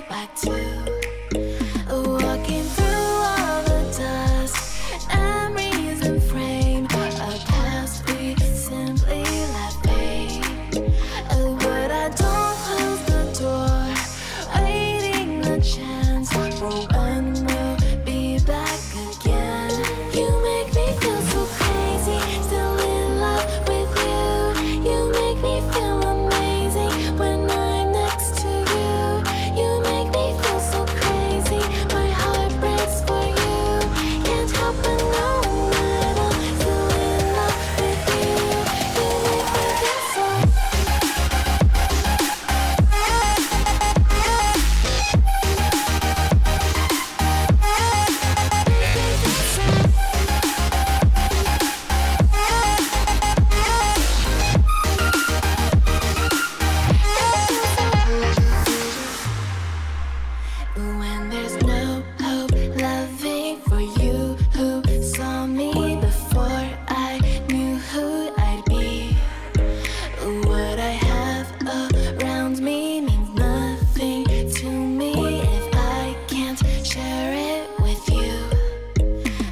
back to walking through all the dust, memories and frame, a past we simply let fade. But I don't close the door, waiting the chance for when we'll be back again. You make me feel so crazy, still in love with you. You make me feel amazing when I'm next to you. You make me feel so crazy, my heart breaks for you. Can't help but know that I'm still in love with you. You make me feel so. When there's no hope loving for you who saw me before I knew who I'd be. What I have around me means nothing to me if I can't share it with you.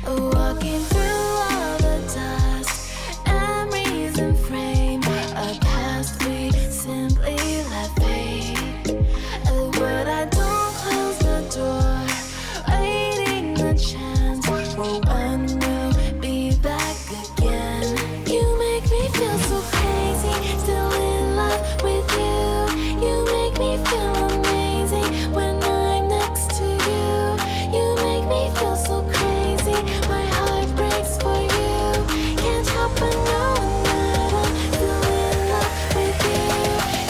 Walking through all the dust, memories and frame, a past we simply let fade. But I don't close the door, waiting the chance for when we'll be back again. You make me feel so crazy, still in love with you. You make me feel amazing when I'm next to you. You make me feel so crazy, my heart breaks for you. Can't help but know that I'm still in love with you.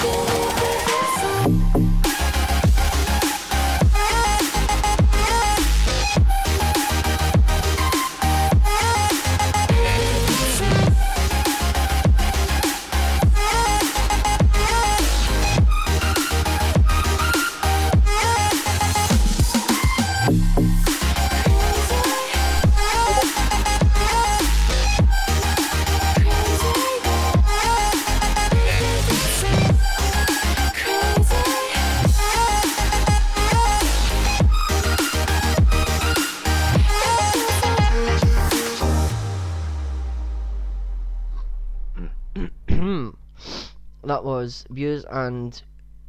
You make me feel so. That was Views and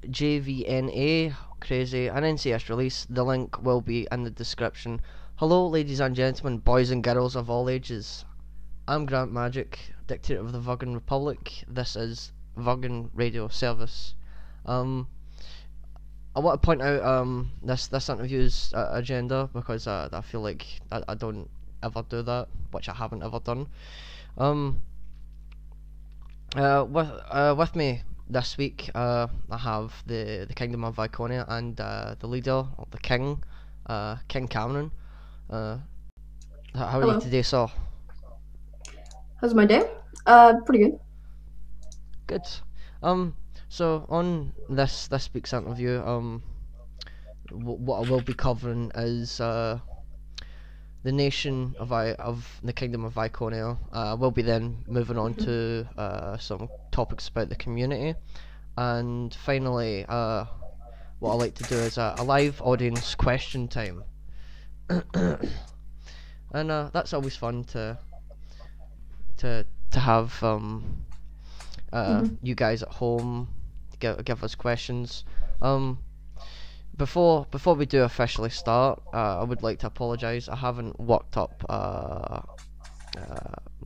JVNA, Crazy, an NCS release. The link will be in the description. Hello, ladies and gentlemen, boys and girls of all ages. I'm Grant Magic, dictator of the Virgan Republic. This is Virgan Radio Service. I want to point out this interview's agenda because I feel like I don't ever do that, which I haven't ever done. With me this week, I have the Kingdom of Ikonia and the leader, or the king, King Cameron. How are Hello. you today, sir? How's my day? Pretty good. Good. So on this week's interview, what I will be covering is the nation of the Kingdom of Ikonia. We'll be then moving on to some topics about the community, and finally, what I like to do is a live audience question time, and that's always fun to have you guys at home give us questions. Before we do officially start, I would like to apologise. I haven't worked up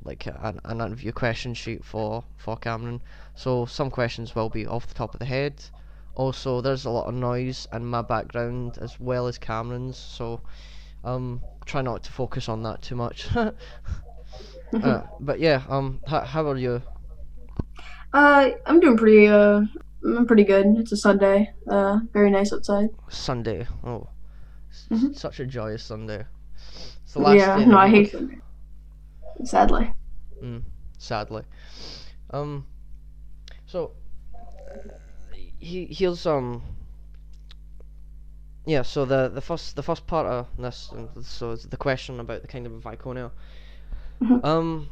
like an interview question sheet for Cameron, so some questions will be off the top of the head. Also, there's a lot of noise in my background as well as Cameron's, so try not to focus on that too much. But yeah, how are you? I'm doing I'm pretty good. It's a Sunday. Very nice outside. Sunday, oh, Mhm. such a joyous Sunday. It's the last Yeah, day of no, the I hate week. Sunday. Sadly. Sadly. So here's yeah. So the first part of this, so it's the question about the Kingdom of Ikonia. Mhm.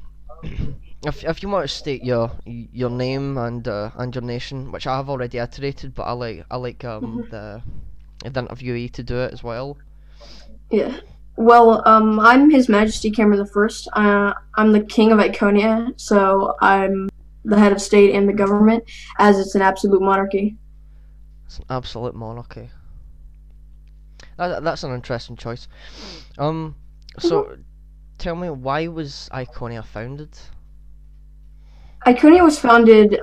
If you want to state your name and your nation, which I have already iterated, but I like Mhm. the interviewee to do it as well. Yeah. Well, I'm His Majesty Cameron the First. I'm the King of Ikonia, so I'm the head of state and the government, as it's an absolute monarchy. It's an absolute monarchy. That's an interesting choice. So tell me, why was Iconia founded? Ikonia was founded.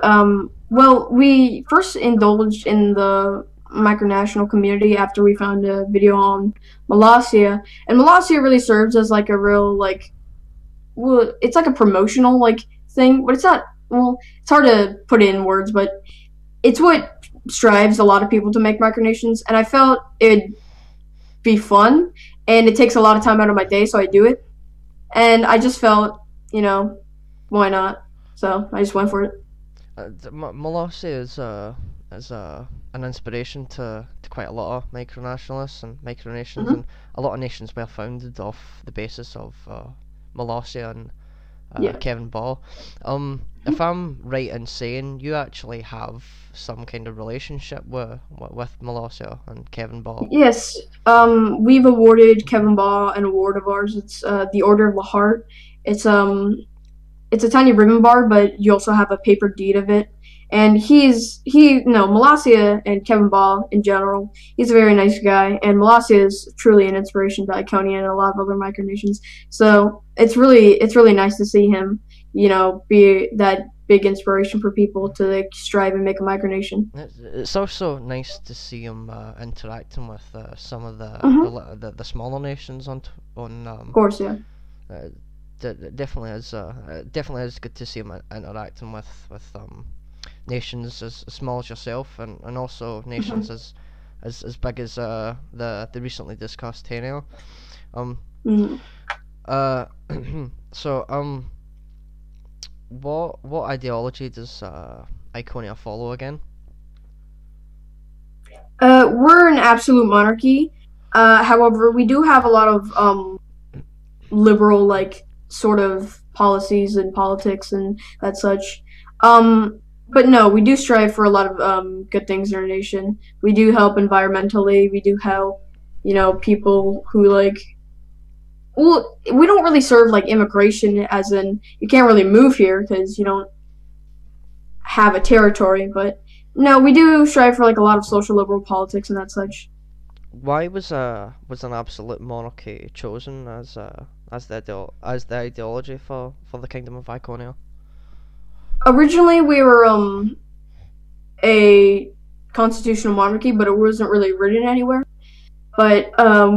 Well, we first indulged in the micronational community after we found a video on Molossia, and Molossia really serves as like a real well, it's like a promotional thing, but it's not. Well, it's hard to put it in words, but it's what strives a lot of people to make micronations, and I felt it'd be fun, and it takes a lot of time out of my day, so I do it, and I just felt, why not? So I just went for it. Molossia is an inspiration to quite a lot of micronationalists and micronations, Hmm. and a lot of nations were founded off the basis of Molossia and Yeah. Kevin Ball. If I'm right in saying you actually have some kind of relationship with Molossia and Kevin Ball. Yes. We've awarded Kevin Ball an award of ours. It's the Order of the Heart. It's it's a tiny ribbon bar, but you also have a paper deed of it. And Molossia and Kevin Ball in general, he's a very nice guy, and Molossia is truly an inspiration to Ikonia and a lot of other micronations. So it's really nice to see him, be that big inspiration for people to strive and make a micronation. It's also nice to see him interacting with some of Hmm. the smaller nations on Of course, yeah. uh, definitely is good to see him interacting with nations as small as yourself, and also nations Hmm. as big as the recently discussed Tenio. Um Hmm. uh so what ideology does Iconia follow again? We're an absolute monarchy. However, we do have a lot of liberal sort of policies and politics and that such. But no, we do strive for a lot of good things in our nation. We do help environmentally. We do help, people who well, we don't really serve immigration, as in you can't really move here because you don't have a territory. But no, we do strive for a lot of social liberal politics and that such. Why was an absolute monarchy chosen as the ideology for the kingdom of Iconia? Originally, we were a constitutional monarchy, but it wasn't really written anywhere. But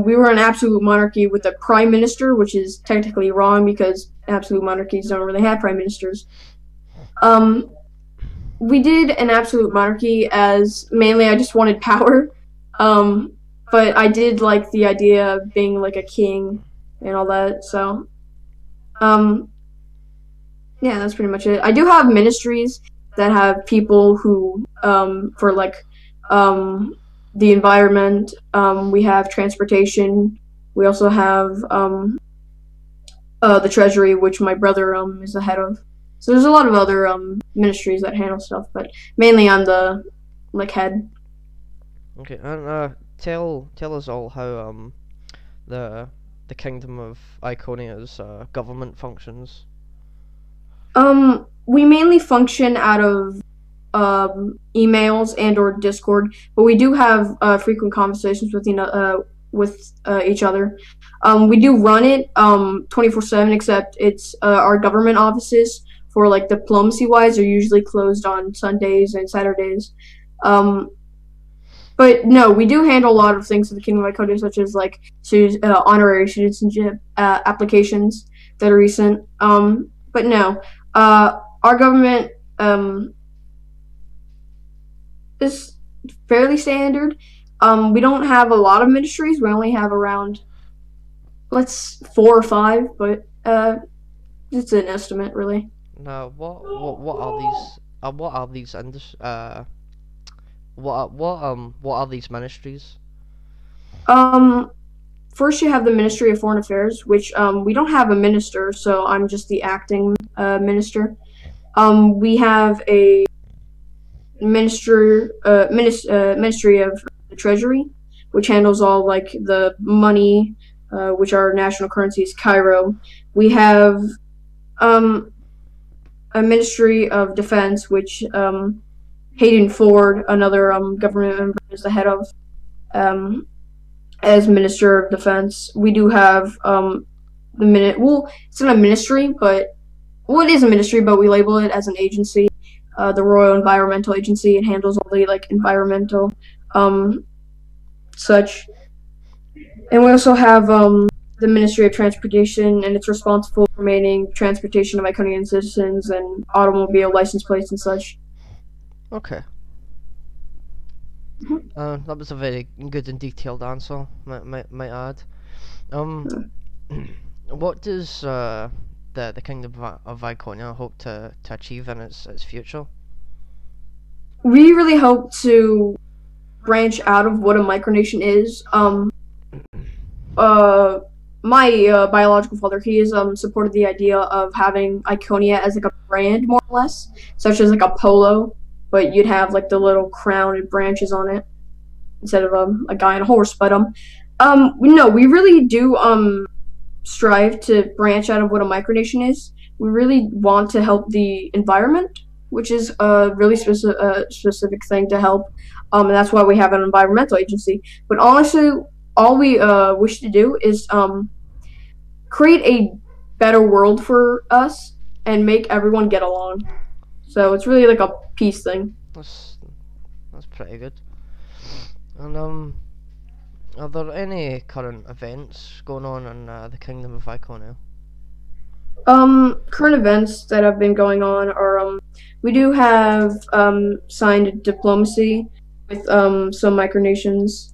we were an absolute monarchy with a prime minister, which is technically wrong because absolute monarchies don't really have prime ministers. Um, we did an absolute monarchy as mainly I just wanted power. Um, but I did like the idea of being like a king and all that. So, um, yeah, that's pretty much it. I do have ministries that have people who, for um, the environment. We have transportation. We also have the treasury, which my brother is the head of. So there's a lot of other ministries that handle stuff, but mainly I'm the head. Okay, and tell us all how the the kingdom of Iconia's government functions. We mainly function out of emails and or Discord, but we do have frequent conversations with each other. We do run it 24/7, except it's our government offices for diplomacy wise are usually closed on Sundays and Saturdays. Um, but no, we do handle a lot of things in the Kingdom of Ikonia, such as honorary citizenship applications that are recent. But no, our government is fairly standard. We don't have a lot of ministries. We only have around let's 4 or 5, but it's an estimate, really. Now, what are these? What are these what are these ministries? Um, First, you have the Ministry of Foreign Affairs, which we don't have a minister, so I'm just the acting minister. We have a Ministry of the Treasury, which handles all like the money, which our national currency is Cairo. We have um, a Ministry of Defense, which Hayden Ford, another government member, is the head of as Minister of Defense. We do have the minute. Well, it's not a ministry, but it is a ministry, but we label it as an agency. The Royal Environmental Agency. It handles all the like environmental such. And we also have the Ministry of Transportation, and it's responsible for maintaining transportation of Iconian citizens and automobile license plates and such. Okay. That was a very good and detailed answer, might add. What does the Kingdom of Ikonia hope to achieve in its future? We really hope to branch out of what a micronation is. My biological father, he has supported the idea of having Ikonia as like a brand, more or less, such as like a polo, but you'd have like the little crown and branches on it instead of a guy on a horse. But no, we really do strive to branch out of what a micronation is. We really want to help the environment, which is a really specific thing to help, and that's why we have an environmental agency. But honestly, all we wish to do is create a better world for us and make everyone get along. So it's really like a peace thing. That's pretty good. And are there any current events going on in the Kingdom of Ikonia? Current events that have been going on are we do have signed diplomacy with some micronations,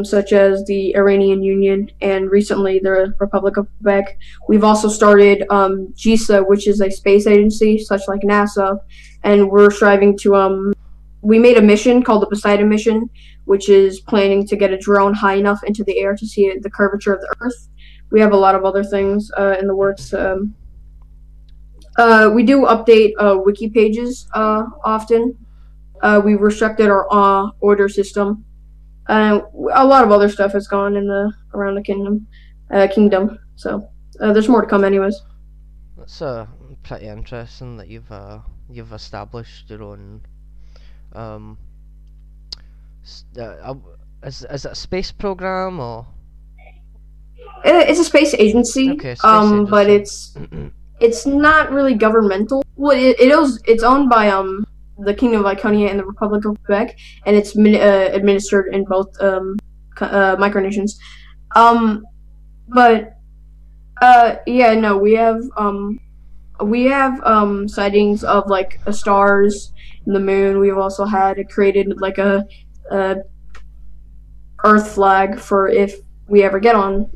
such as the Iranian Union and recently the Republic of Quebec. We've also started GISA, which is a space agency, such like NASA, and we're striving to we made a mission called the Poseidon mission, which is planning to get a drone high enough into the air to see the curvature of the Earth. We have a lot of other things in the works. We do update wiki pages often. We've restricted our order system. A lot of other stuff has gone in around the kingdom. So there's more to come, anyways. That's pretty interesting that you've established your own. Is it a space program or? It's a space agency. Okay, space agency. But it's not really governmental. Well, it's owned by the Kingdom of Ikonia and the Republic of Quebec, and it's administered in both micronations. But yeah, no, we have sightings of like stars and the moon. We've also created like a Earth flag for if we ever get on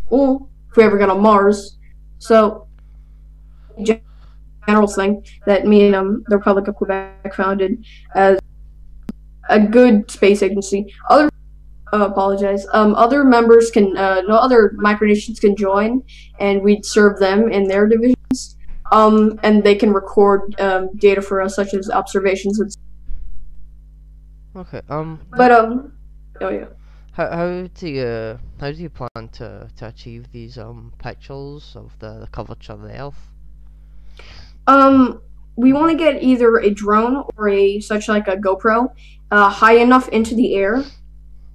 Mars. So general thing that me and the Republic of Quebec founded as a good space agency. Other members can no other micronations can join, and we'd serve them in their divisions. And they can record data for us, such as observations and. Okay. But oh yeah. How do you plan to achieve these pictures of the curvature of the Earth? We want to get either a drone or such like a GoPro, high enough into the air,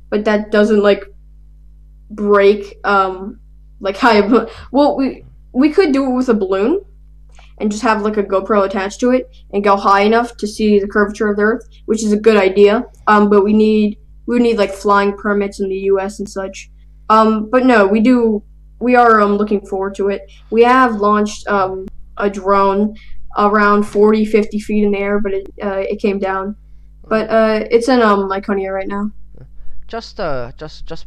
but that doesn't like break like high. Well, we could do it with a balloon, and just have like a GoPro attached to it and go high enough to see the curvature of the Earth, which is a good idea. But we would need like flying permits in the U.S. and such. But no, we are looking forward to it. We have launched a drone around 40-50 feet in the air, but it came down. But it's in Ikonia right now. Just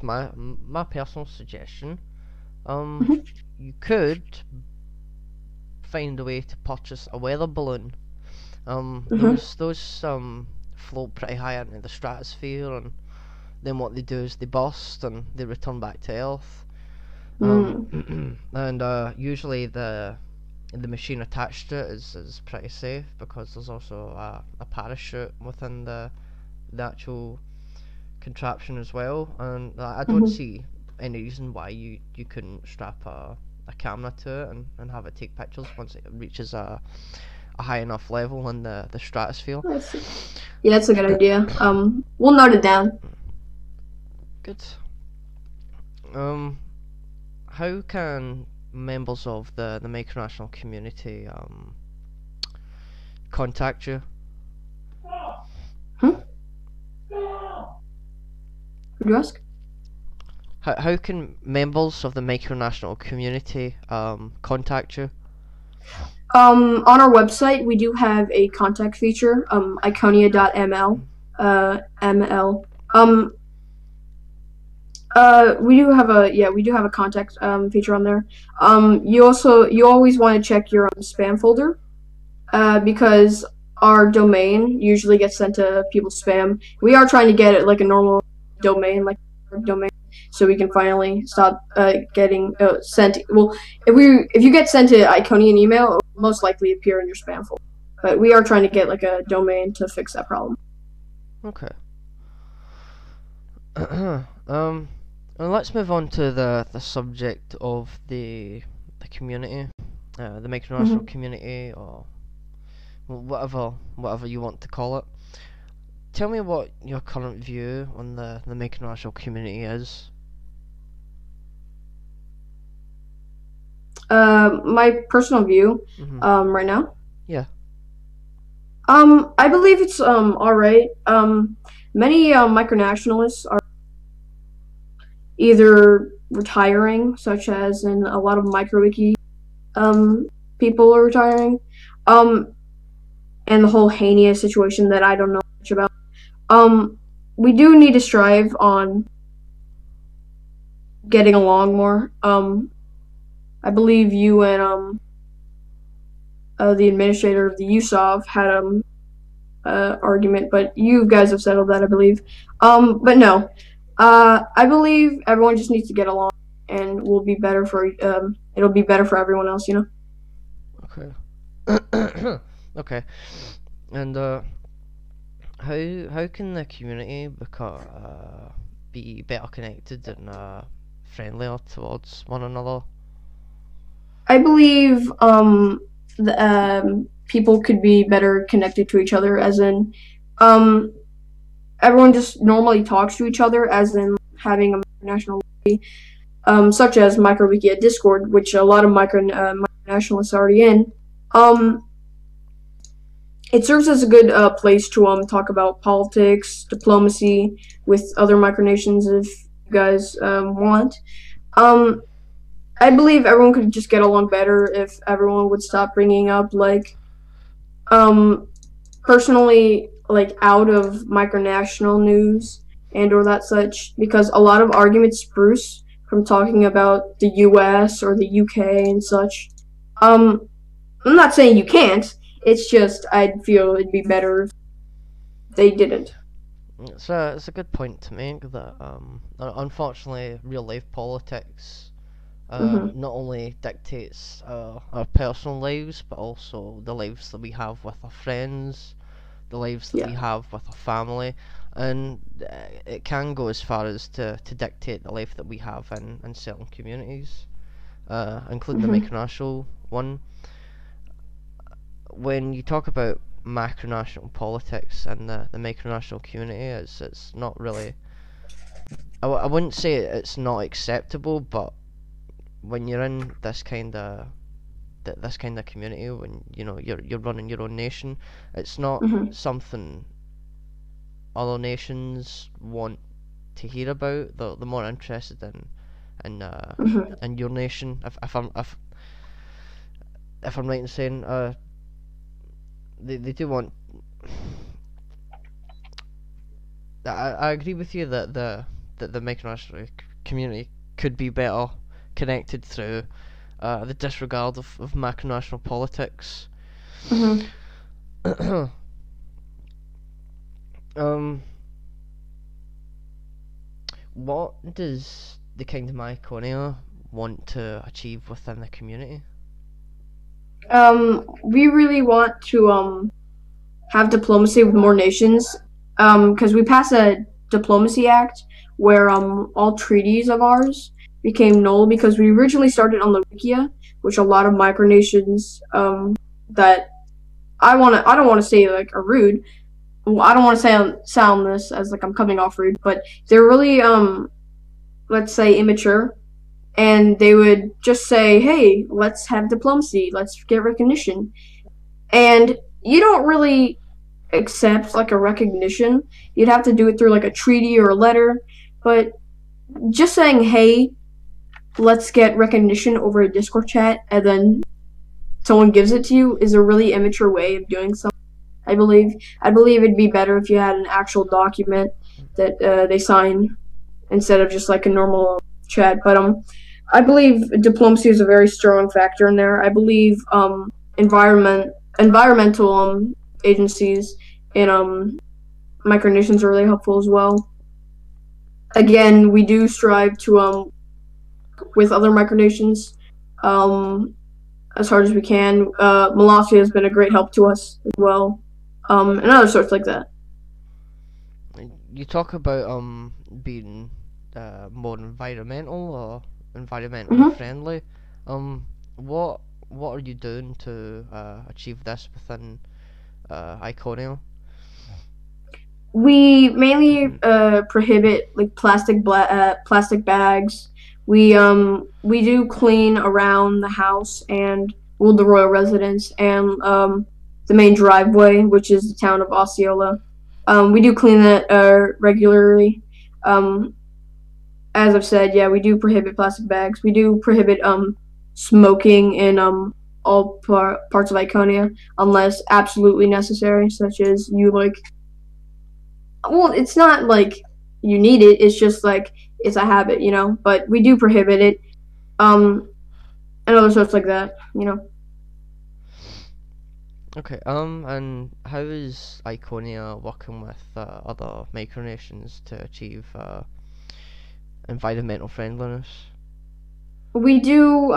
my personal suggestion. You could find a way to purchase a weather balloon. Those float pretty high into the stratosphere, and then what they do is they burst and they return back to Earth. And usually the machine attached to it is pretty safe because there's also a parachute within the actual contraption as well, and I don't Mhm. see any reason why you couldn't strap a camera to it and have it take pictures once it reaches a high enough level in the stratosphere. Yeah, that's a good idea. We'll note it down. Good. Um, how can members of the micronational community contact you? Hmm? Would you ask? How can members of the micronational community contact you? On our website, we do have a contact feature, Ikonia.ml, ML. We do have a contact feature on there. You always want to check your spam folder, because our domain usually gets sent to people's spam. We are trying to get it like a normal domain, so we can finally stop getting sent. Well, if you get sent to Iconian email, it will most likely appear in your spam folder. But we are trying to get like a domain to fix that problem. Okay. And let's move on to the subject of the community, the micronational community, or whatever you want to call it. Tell me what your current view on the micronational community is. My personal view, right now. Yeah. I believe it's all right. Many micronationalists are either retiring, such as in a lot of microwiki people are retiring, and the whole Hania situation that I don't know much about. We do need to strive on getting along more. I believe you and the administrator of the USOV had argument, but you guys have settled that, I believe. But no, I believe everyone just needs to get along, and will be better for it'll be better for everyone else, you know. Okay. Okay. And how can the community be better connected and friendlier towards one another? I believe the people could be better connected to each other, as in everyone just normally talks to each other, as in having a national wiki, such as MicroWiki at Discord, which a lot of micronationalists are already in. It serves as a good place to talk about politics, diplomacy with other micronations if you guys want. I believe everyone could just get along better if everyone would stop bringing up personally out of micronational news and or that such, because a lot of arguments spruce from talking about the US or the UK and such. I'm not saying you can't, it's just I'd feel it'd be better if they didn't. It's a good point to make that unfortunately real life politics not only dictates our personal lives, but also the lives that we have with our friends, the lives that we have with our family, and it can go as far as to dictate the life that we have in certain communities, including the micronational one. When you talk about macronational politics and the micronational community, it's not really. I wouldn't say it's not acceptable, but when you're in this kind of community, when you're running your own nation, it's not something other nations want to hear about. They're more interested in your nation. If I'm right in saying they do want. I agree with you that the micronational community could be better connected through the disregard of macronational politics. What does the Kingdom Ikonia want to achieve within the community? We really want to have diplomacy with more nations, because we passed a Diplomacy Act, where all treaties of ours became null because we originally started on the Wikia, which a lot of micronations that I don't want to say like are rude. Well, I don't want to sound this as like I'm coming off rude, but they're really let's say immature, and they would just say, "Hey, let's have diplomacy, let's get recognition," and you don't really accept like a recognition. You'd have to do it through like a treaty or a letter, but just saying, "Hey, let's get recognition over a Discord chat," and then someone gives it to you is a really immature way of doing something. I believe it'd be better if you had an actual document that they sign instead of just like a normal chat. But I believe diplomacy is a very strong factor in there. I believe environmental agencies in micronations are really helpful as well. Again, we do strive to with other micronations as hard as we can. Malasia has been a great help to us as well, and other sorts like that. You talk about being more environmental or environmentally friendly. What are you doing to achieve this within Ikonia? We mainly prohibit like plastic bags. We do clean around the house and the royal residence and the main driveway, which is the town of Osceola. We do clean that regularly. As I've said, yeah, we do prohibit plastic bags. We do prohibit smoking in all parts of Iconia unless absolutely necessary, such as you like. Well, it's not like you need it. It's just like it's a habit, you know. But we do prohibit it, and other sorts like that, you know. Okay. And how is Iconia working with other micronations to achieve environmental friendliness? We do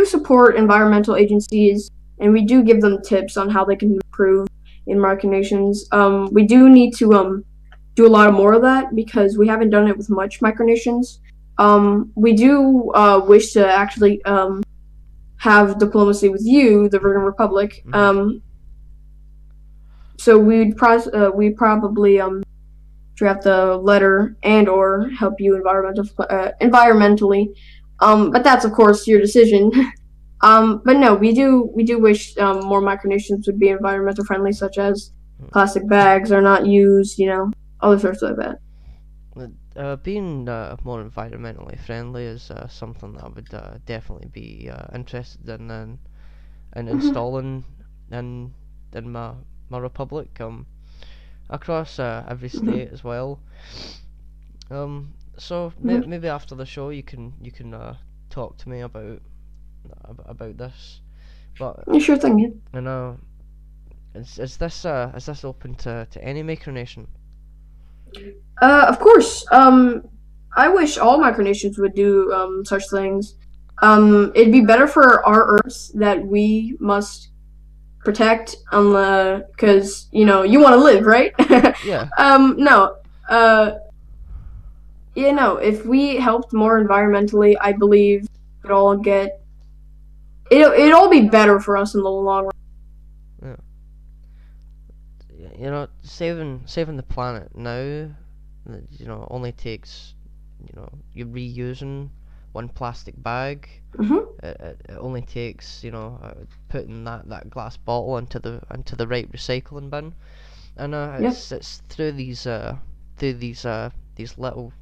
support environmental agencies, and we do give them tips on how they can improve in micronations. We do need to do a lot more of that because we haven't done it with much micronations. We do wish to actually have diplomacy with you, the Virgan Republic. So we'd probably draft a letter and or help you environmentally. But that's of course your decision. But no, we do wish more micronations would be environmental friendly, such as plastic bags are not used, you know, other sorts like that. Being more environmentally friendly is something that I would definitely be interested in installing in my republic across every state as well. So maybe after the show you can talk to me about this. But Yeah, sure thing. Yeah. you know, is this open to any micronation? Of course. I wish all micronations would do such things. It'd be better for our Earths that we must protect, because you know you want to live, right? Yeah. No. You know, if we helped more environmentally, I believe it'd all be better for us in the long run. Yeah. You know, saving the planet now, you know, only takes, you know, you're reusing one plastic bag. It only takes, you know, putting that glass bottle into the right recycling bin, and it's through these little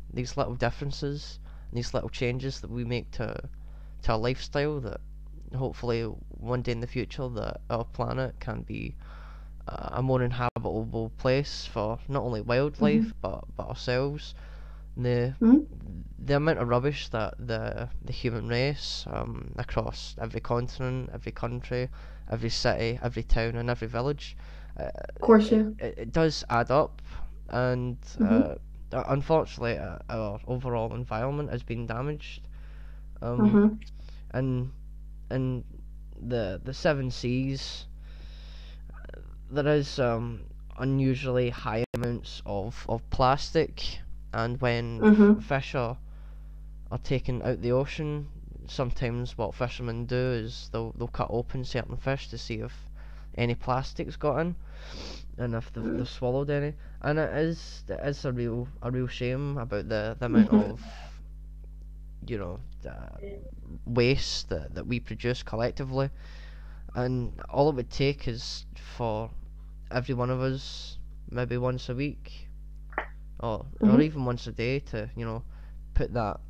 differences, these little changes that we make to our lifestyle that hopefully one day in the future that our planet can be a more inhabitable place for not only wildlife but ourselves. The amount of rubbish that the human race across every continent, every country, every city, every town, and every village, Of course, yeah. it does add up, and unfortunately, our overall environment has been damaged. And in the seven seas, there is unusually high amounts amounts of plastic, and when Mhm. fish are taken out the ocean, sometimes what fishermen do is they'll cut open certain fish to see if any plastic's got in, and if they've swallowed any. And it is a real shame about the amount Mhm. of, you know, waste that we produce collectively, and all it would take is for every one of us, maybe once a week, or Mhm. even once a day, to put that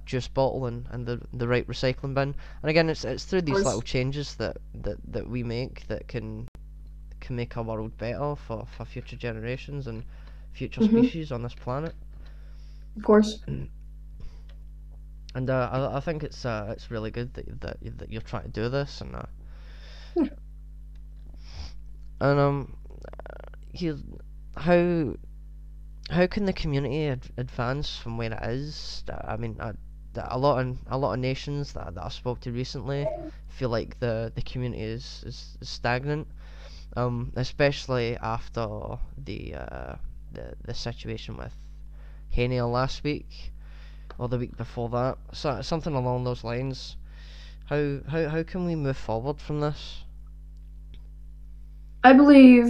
juice bottle in the right recycling bin. And again, it's through Of these little course. changes that we make that can make our world better for future generations and future Mhm. species on this planet. Of course. And I think it's really good that you're trying to do this, Yeah. and you how how can the community advance from where it is? I mean, a lot of nations that I spoke to recently feel like the community is stagnant. Especially after the situation with Hania last week or the week before that. So something along those lines. How can we move forward from this? I believe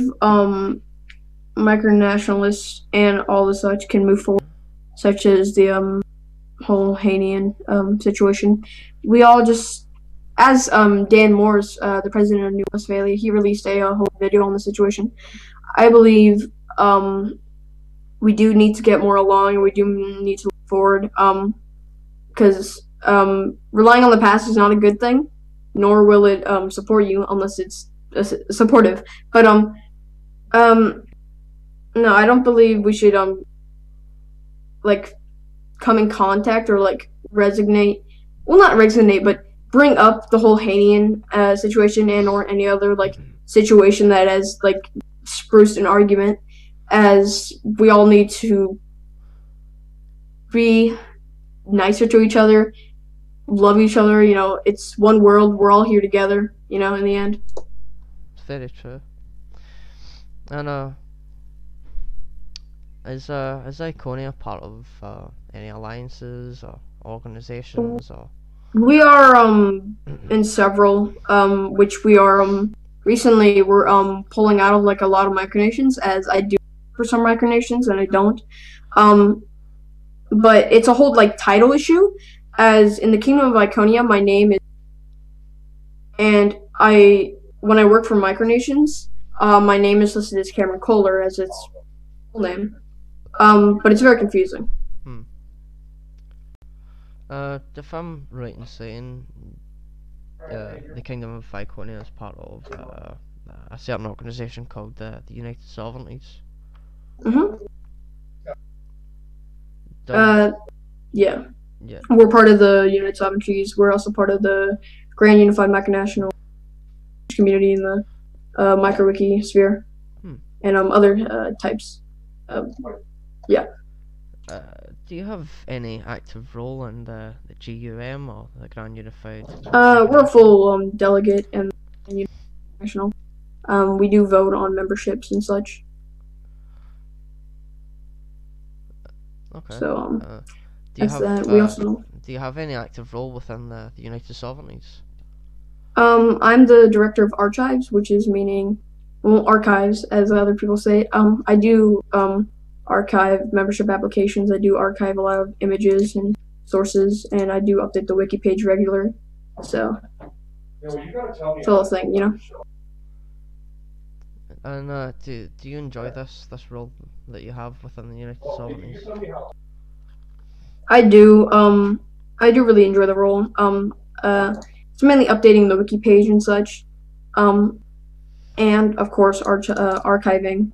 micronationalists and all the such can move forward, such as the whole Hanian situation. We all just, as Dan Morse, the president of New Westphalia, he released a whole video on the situation. I believe we do need to get more along, and we do need to look forward. Because relying on the past is not a good thing, nor will it support you unless it's supportive. But um, no, I don't believe we should like come in contact or like resignate. Well, not resignate, but bring up the whole Hanian situation and or any other like situation that has like spruced an argument. As we all need to be nicer to each other, love each other. It's one world. We're all here together. In the end. It's very true. And is Ikonia part of any alliances or organizations or? We are in several which we are recently we're pulling out of like a lot of micronations, as I do for some micronations and I don't. Um but it's a whole like title issue, as in the Kingdom of Ikonia my name is, and I when I work for micronations, my name is listed as Cameron Kohler as its full name. But it's very confusing. Hmm. If I'm right in saying, the Kingdom of Ikonia is part of a certain organization called the United Sovereignties. Mm-hmm. Does Yeah. Yeah. We're part of the United Sovereignties. We're also part of the Grand Unified Micronational community in the MicroWiki sphere, Hmm. and other types. Yeah. Do you have any active role in the GUM or the Grand Unified We're a Micronational? full delegate and national. We do vote on memberships and such. Okay. So Do you that's have that. We also do you have any active role within the United Sovereignties? I'm the director of archives, which is meaning, well, archives, as other people say. I do archive membership applications. I do archive a lot of images and sources, and I do update the wiki page regular. So it's a little thing. And do you enjoy this role that you have within the United Sovereignties? I do. I do really enjoy the role. It's mainly updating the wiki page and such. Um, and of course, archiving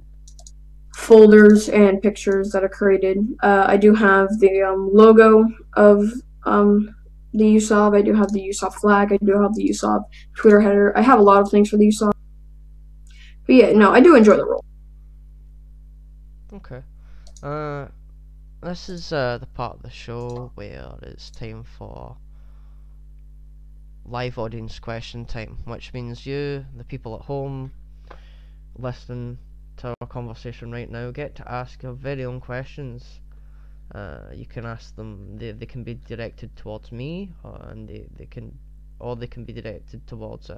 folders and pictures that are created. I do have the logo of the USOV. I do have the USOV flag. I do have the USOV Twitter header. I have a lot of things for the USOV. But yeah, no, I do enjoy the role. Okay. This is the part of the show where it's time for live audience question time, which means you, the people at home, listening to our conversation right now, get to ask your very own questions. You can ask them. They can be directed towards me, and they can be directed towards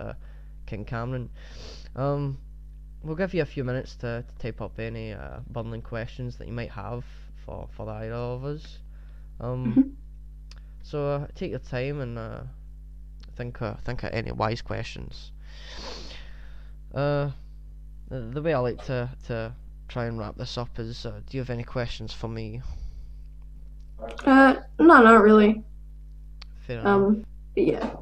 King Cameron. We'll give you a few minutes to type up any burning questions that you might have for either of us. So take your time and think of any wise questions. The way I like to try and wrap this up is, do you have any questions for me? No, not really. Fair enough. Yeah.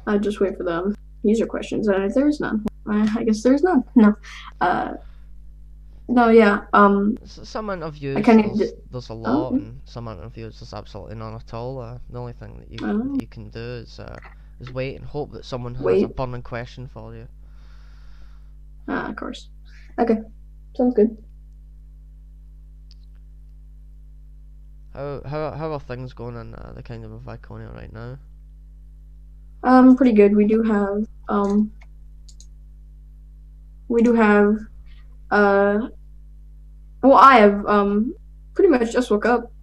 I just wait for the user questions, and if there's none, I guess there's none. No. No, yeah. Some interviews there's a lot, and some interviews there's absolutely none at all. The only thing that you can do is wait and hope that someone has a burning question for you. Of course. Okay, sounds good. How are things going in the kingdom of Ikonia right now? Pretty good. We do have well, I have pretty much just woke up,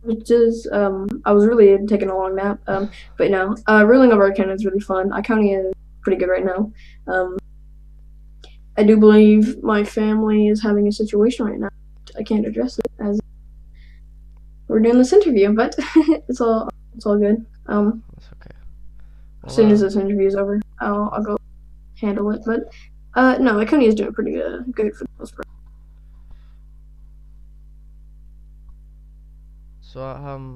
which is I was really taking a long nap, but no, ruling over Ikonia is really fun. Ikonia is pretty good right now. I do believe my family is having a situation right now. I can't address it as we're doing this interview, but it's all good. That's okay. Well, as soon as this interview is over, I'll go handle it. But no, Ikonia is doing pretty good for the most part. So how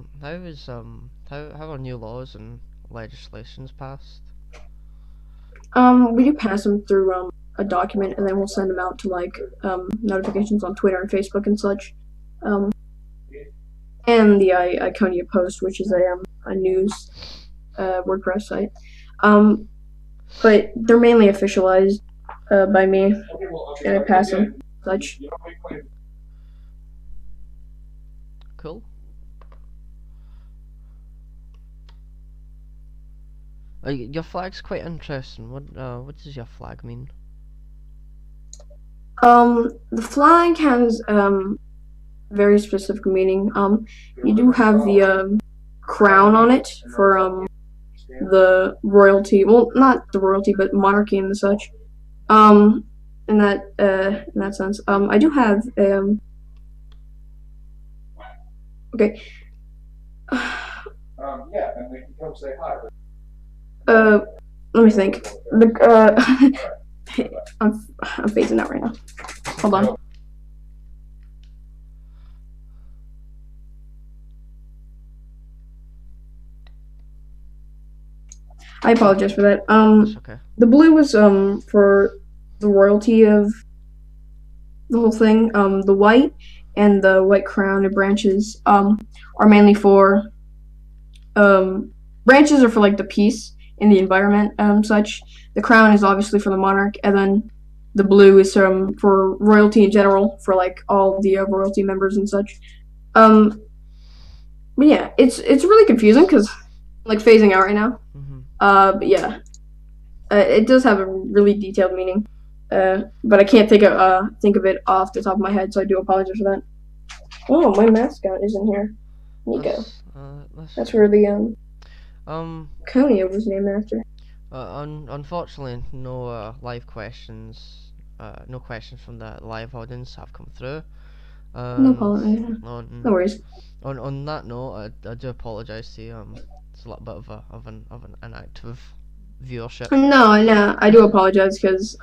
are new laws and legislations passed? We do pass them through a document, and then we'll send them out to notifications on Twitter and Facebook and such. And the Ikonia Post, which is a news WordPress site. But they're mainly officialized by me, and I pass them such. Cool. Your flag's quite interesting. What does your flag mean? The flag has very specific meaning. You do have the crown on it for the royalty. Well, not the royalty, but monarchy and such. In that sense, I do have okay. Yeah, and they can come say hi. Let me think. I'm phasing out right now. Hold on. I apologize for that. That's okay. The blue was for the royalty of the whole thing. The white and the white crown and branches are mainly for branches are for like the peace in the environment such. The crown is obviously for the monarch, and then the blue is for royalty in general, for like all the royalty members and such. But yeah, it's really confusing because like phasing out right now. Mm-hmm. But yeah, it does have a really detailed meaning. But I can't think of it off the top of my head, so I do apologize for that. Oh, my mascot isn't here. Nico. That's where the Ikonia was named after. Unfortunately, no live questions. No questions from the live audience have come through. No problem. No worries. On that note, I do apologise to you. It's a little bit of an inactive viewership. No, I do apologize because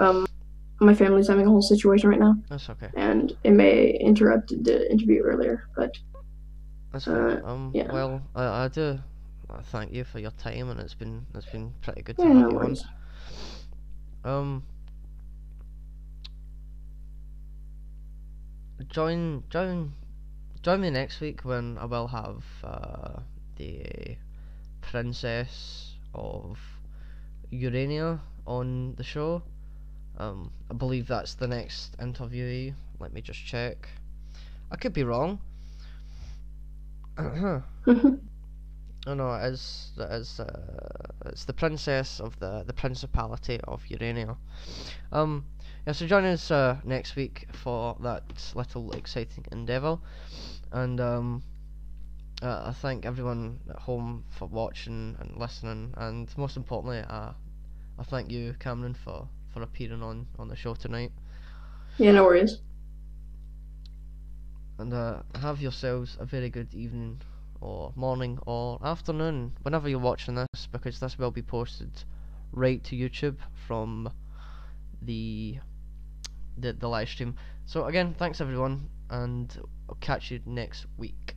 my family's having a whole situation right now. That's okay. And it may interrupt the interview earlier, but that's fine. yeah. Well, I do thank you for your time, and it's been pretty good to Yeah, have no you worries. on. Join me next week when I will have the Princess of Urania on the show. I believe that's the next interviewee. Let me just check. I could be wrong. Oh no, it's the princess of the Principality of Urania. Yeah, so join us next week for that little exciting endeavour, and I thank everyone at home for watching and listening, and most importantly, I thank you, Cameron, for appearing on the show tonight. Yeah, no worries. And have yourselves a very good evening, or morning, or afternoon, whenever you're watching this, because this will be posted right to YouTube from the live stream. So again, thanks everyone, and I'll catch you next week.